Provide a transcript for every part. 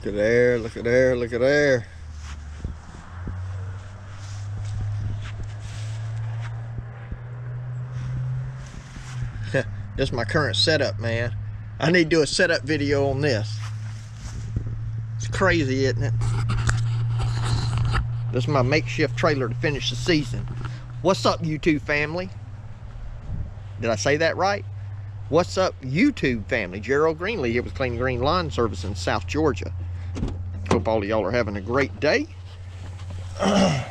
Look at there, look at there, look at there. This is my current setup, man. I need to do a setup video on this. It's crazy, isn't it? This is my makeshift trailer to finish the season. What's up, YouTube family? Did I say that right? What's up, YouTube family? Gerald Greenlee here with Clean Green Lawn Service in South Georgia. Hope all of y'all are having a great day. Time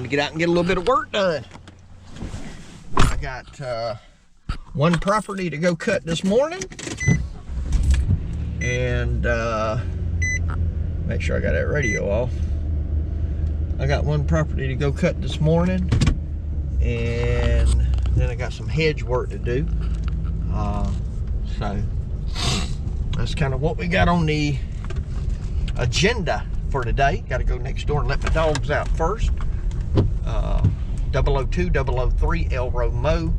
to get out and get a little bit of work done. I got one property to go cut this morning. And make sure I got that radio off. I got one property to go cut this morning. And then I got some hedge work to do. So that's kind of what we got on the agenda for today. Got to go next door and let my dogs out first. 002, 003, Elro Mow.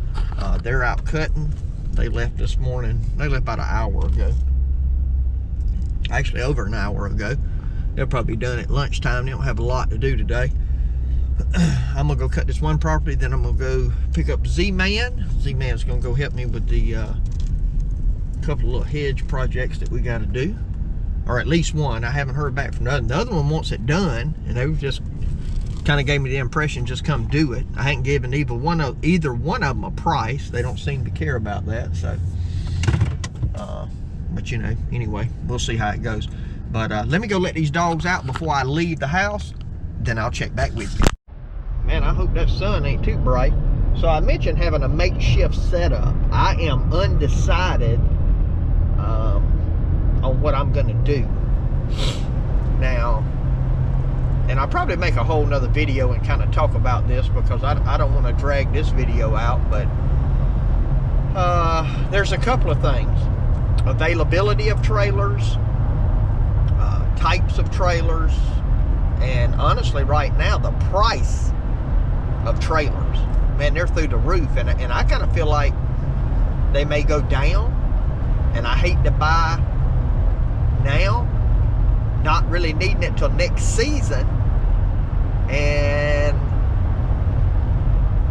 They're out cutting. They left this morning. They left about an hour ago. Actually, over an hour ago. They'll probably be done at lunchtime. They don't have a lot to do today. I'm gonna go cut this one property, then I'm gonna go pick up Z-Man. Z-Man's gonna go help me with the couple of little hedge projects that we got to do, or at least one. I haven't heard back from the other. The other one wants it done, and they just kind of gave me the impression just come do it. I ain't given either one of them a price. They don't seem to care about that. So, but you know, anyway, we'll see how it goes. But let me go let these dogs out before I leave the house. Then I'll check back with you. Man, I hope that sun ain't too bright. So I mentioned having a makeshift setup. I am undecided on what I'm gonna do now, and I'll probably make a whole nother video and kind of talk about this, because I don't want to drag this video out. But there's a couple of things: availability of trailers, types of trailers, and honestly right now the price of trailers, man, they're through the roof, and I kind of feel like they may go down, and I hate to buy now, not really needing it till next season, and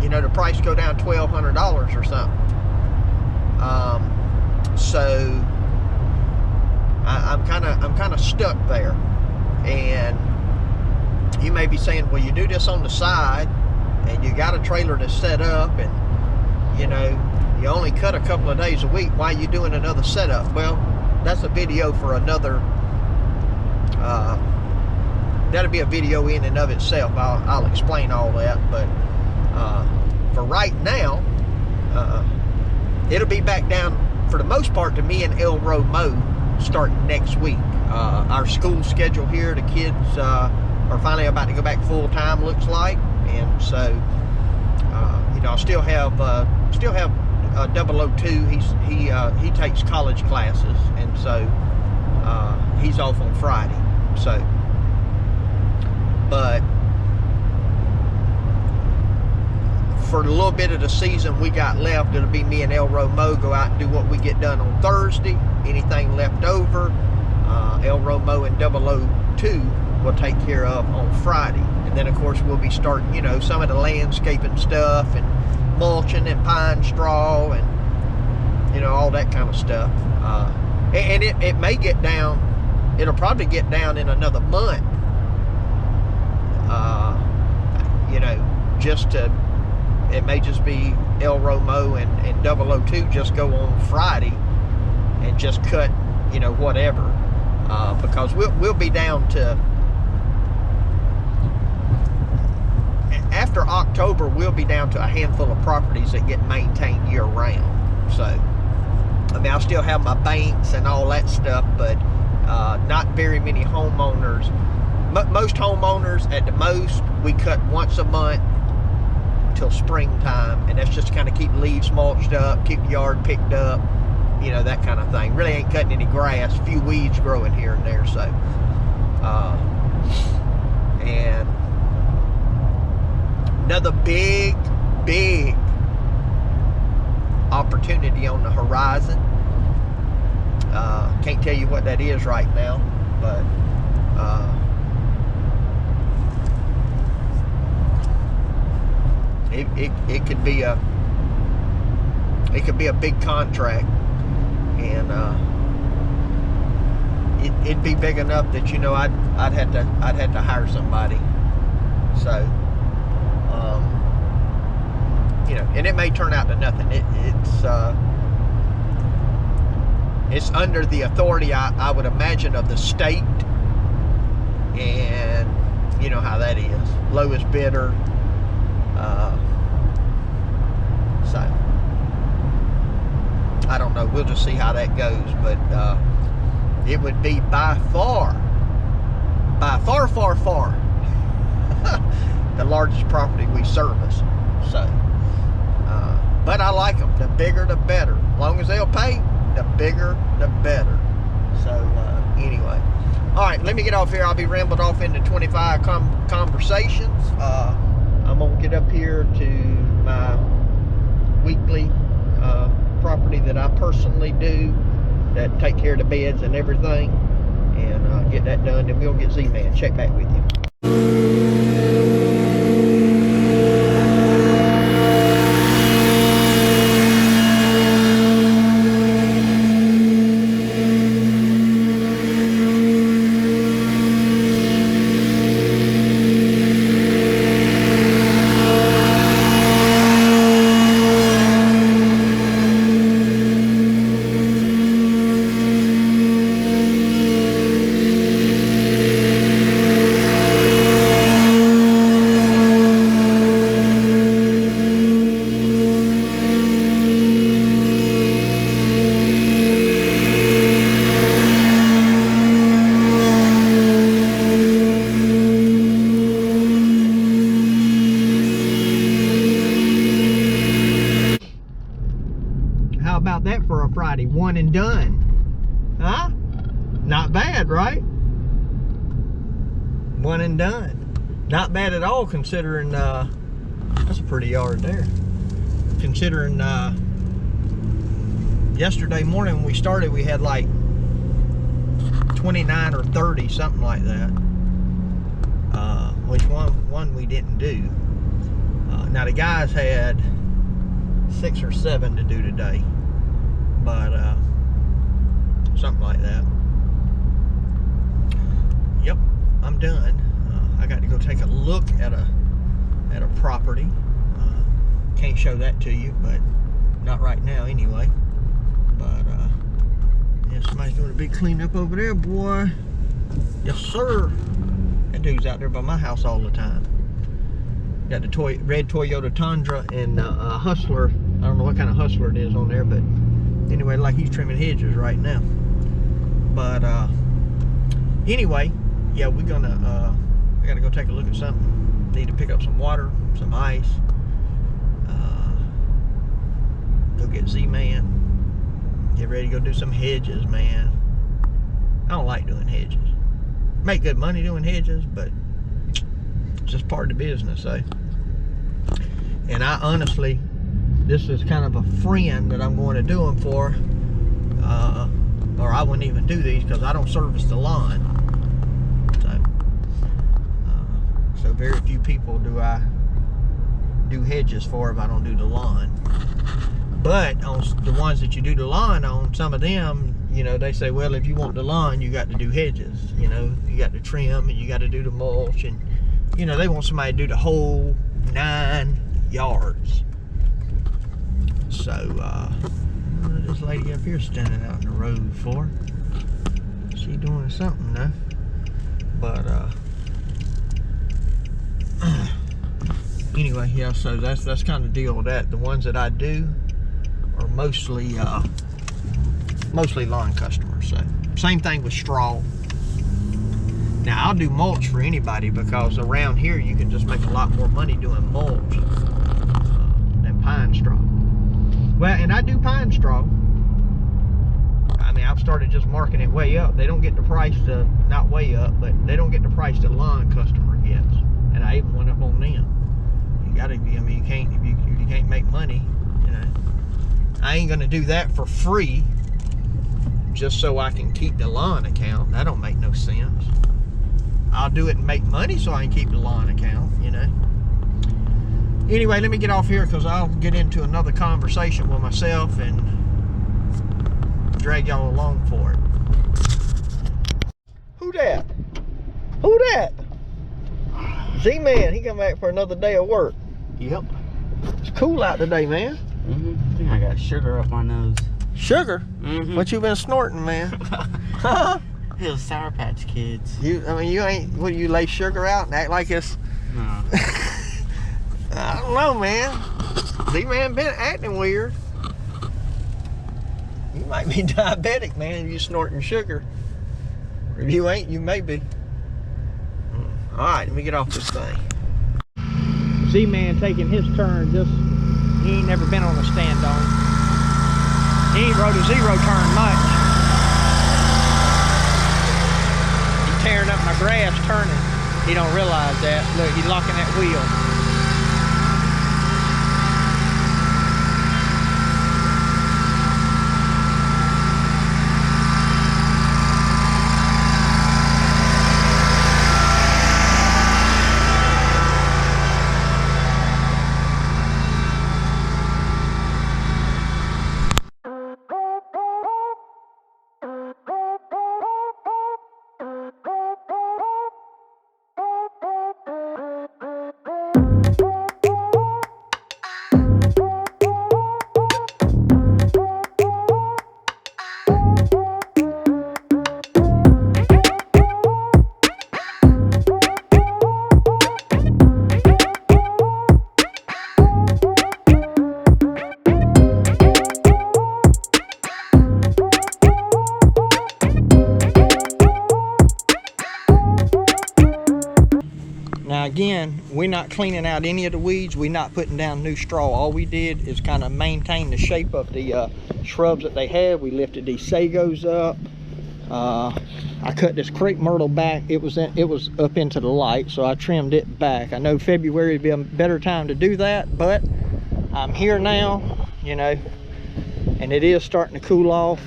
you know, the price go down $1,200 or something. So I'm kind of stuck there. And you may be saying, well, you do this on the side and you got a trailer to set up, and you know, you only cut a couple of days a week. Why are you doing another setup? Well, that's a video for another, that'll be a video in and of itself. I'll explain all that. But for right now, it'll be back down for the most part to me and Elro Mow starting next week. Our school schedule here, the kids are finally about to go back full time, looks like, and so you know, I still have 002. He takes college classes, and so he's off on Friday. So, but for the little bit of the season we got left, it'll be me and Elro Mow go out and do what we get done on Thursday. Anything left over, Elro Mow and 002 will take care of on Friday. And then of course we'll be starting, you know, some of the landscaping stuff and mulching and pine straw and, you know, all that kind of stuff. And it may get down, it'll probably get down in another month, you know, just to, it may just be Elro Mow and 002 just go on Friday and just cut, you know, whatever, because we'll be down to, after October, we'll be down to a handful of properties that get maintained year round. So, I mean, I'll still have my banks and all that stuff, but not very many homeowners. Most homeowners, at the most, we cut once a month till springtime, and that's just to kind of keep leaves mulched up, keep the yard picked up, you know, that kind of thing. Really ain't cutting any grass, a few weeds growing here and there. So and another big opportunity on the horizon Can't tell you what that is right now, but it could be a big contract, and it'd be big enough that, you know, I'd have to hire somebody. So you know, and it may turn out to nothing. It's under the authority, I would imagine, of the state, and you know how that is, lowest bidder. So I don't know, we'll just see how that goes, but it would be by far the largest property we service. So but I like them. The bigger the better. As long as they'll pay, the bigger the better. So anyway, all right, let me get off here. I'll be rambled off into 25 conversations. I'm gonna get up here to my weekly property that I personally do, that take care of the beds and everything, and get that done. Then we'll get Z-Man. Check back with you. How about that for a Friday? One and done. Huh? Not bad, right? One and done. Not bad at all, considering that's a pretty yard there. Considering yesterday morning when we started, we had like 29 or 30, something like that. Which one we didn't do. Now the guys had 6 or 7 to do today, but something like that. Yep, I'm done. I got to go take a look at a property. Can't show that to you, but not right now anyway. But yeah, somebody's doing a big cleanup over there, boy. Yes, sir. That dude's out there by my house all the time. Got the red Toyota Tundra and Hustler. I don't know what kind of Hustler it is on there, but anyway, like he's trimming hedges right now. But anyway, yeah, we're gonna I gotta go take a look at something. Need to pick up some water, some ice. Go get Z-Man. Get ready to go do some hedges, man. I don't like doing hedges. Make good money doing hedges, but it's just part of the business, eh? And I honestly, this is kind of a friend that I'm going to do them for, or I wouldn't even do these because I don't service the lawn. So very few people do I do hedges for if I don't do the lawn. But on the ones that you do the lawn on, some of them, you know, they say, well, if you want the lawn, you got to do hedges. You know, you got to trim and you got to do the mulch, and you know, they want somebody to do the whole 9 yards. So what is this lady up here standing out in the road for? She doing something though. But anyway, yeah, so that's kind of the deal with that. The ones that I do are mostly lawn customers. So same thing with straw. Now I'll do mulch for anybody, because around here you can just make a lot more money doing mulch than pine straw. Well, and I do pine straw. I mean, I've started just marking it way up. They don't get the price to, not way up, but they don't get the price the lawn customer gets. And I even went up on them. You gotta be, I mean, you can't, if you can't make money, you know. I ain't gonna do that for free. just so I can keep the lawn account. That don't make no sense. I'll do it and make money so I can keep the lawn account, you know. Anyway, let me get off here because I'll get into another conversation with myself and drag y'all along for it. Who that? Who that? Z-Man, he come back for another day of work. Yep. It's cool out today, man. I think I got sugar up my nose. Sugar? What you been snorting, man? It was Sour Patch Kids. You ain't, what, you lay sugar out and act like it's... No. I don't know, man. Z-Man been acting weird. You might be diabetic, man, if you snorting sugar. Or if you ain't, you may be. Alright, let me get off this thing. Z-Man taking his turn, he ain't never been on a stand-on. He ain't rode a zero turn much. He's tearing up my grass turning. He don't realize that. Look, he's locking that wheel. Now again, we're not cleaning out any of the weeds. We're not putting down new straw. All we did is kind of maintain the shape of the shrubs that they had. We lifted these sagos up. I cut this crepe myrtle back. It was up into the light, so I trimmed it back. I know February would be a better time to do that, but I'm here now, you know, and it is starting to cool off.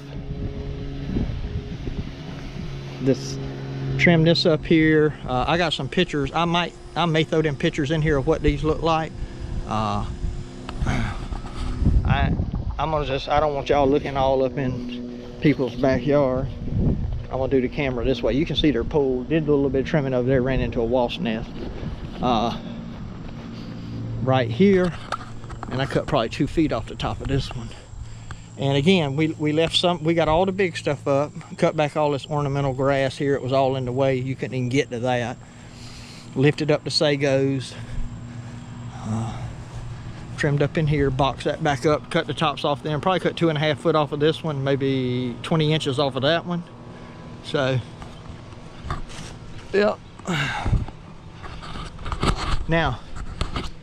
Trim this up here. I got some pictures. I may throw them pictures in here of what these look like. I don't want y'all looking all up in people's backyard. I'm gonna do the camera this way. You can see their pool. Did a little bit of trimming over there, ran into a wasp nest. Right here, and I cut probably 2 feet off the top of this one. And again, we left some, we got all the big stuff up, cut back all this ornamental grass here. It was all in the way. You couldn't even get to that. Lifted up the sagos, trimmed up in here, boxed that back up, cut the tops off there, and probably cut 2.5 foot off of this one, maybe 20 inches off of that one. So, yeah. Now,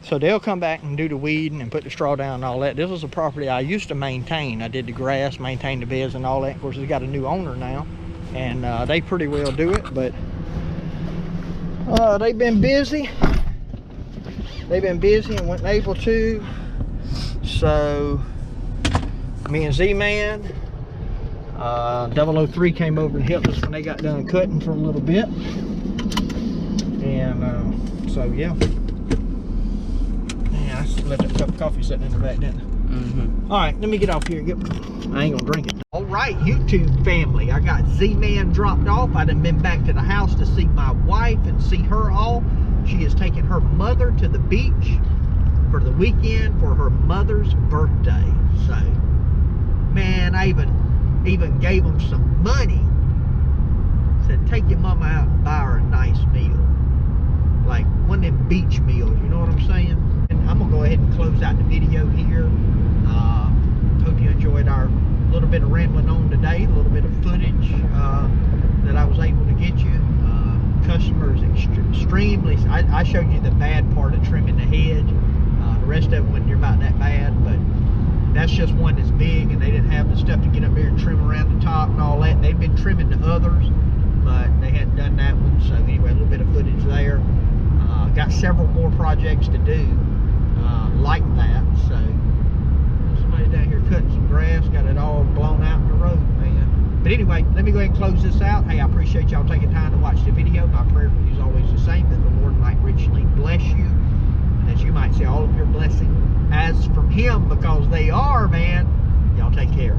so they'll come back and do the weeding and put the straw down and all that. This was a property I used to maintain. I did the grass, maintained the beds and all that. Of course, it's got a new owner now, and they pretty well do it, but they've been busy. They've been busy and weren't able to. So, me and Z-Man, 003 came over and helped us when they got done cutting for a little bit. And so, yeah. I just left that cup of coffee sitting in the back, didn't I? All right, let me get off here. I ain't gonna drink it. All right, YouTube family, I got Z-Man dropped off. I done been back to the house to see my wife and see her all. She is taking her mother to the beach for the weekend for her mother's birthday. So, man, I even gave them some money. Said, take your mama out and buy her a nice meal. Like one of them beach meals, you know what I'm saying? And I'm gonna go ahead and close out the video here. Hope you enjoyed our little bit of rambling on today, a little bit of footage that I was able to get you. Customers extremely, I showed you the bad part of trimming the hedge. The rest of it wasn't near about that bad, but that's just one that's big, and they didn't have the stuff to get up there and trim around the top and all that. They've been trimming the others, but they hadn't done that one. So anyway, a little bit of footage there. Got several more projects to do like that. So somebody down here cutting some grass, got it all blown out in the road, man. But anyway, let me go ahead and close this out. Hey, I appreciate y'all taking time to watch the video. My prayer for you is always the same, that the Lord might richly bless you, and that you might see all of your blessing as from Him, because they are, man. Y'all take care.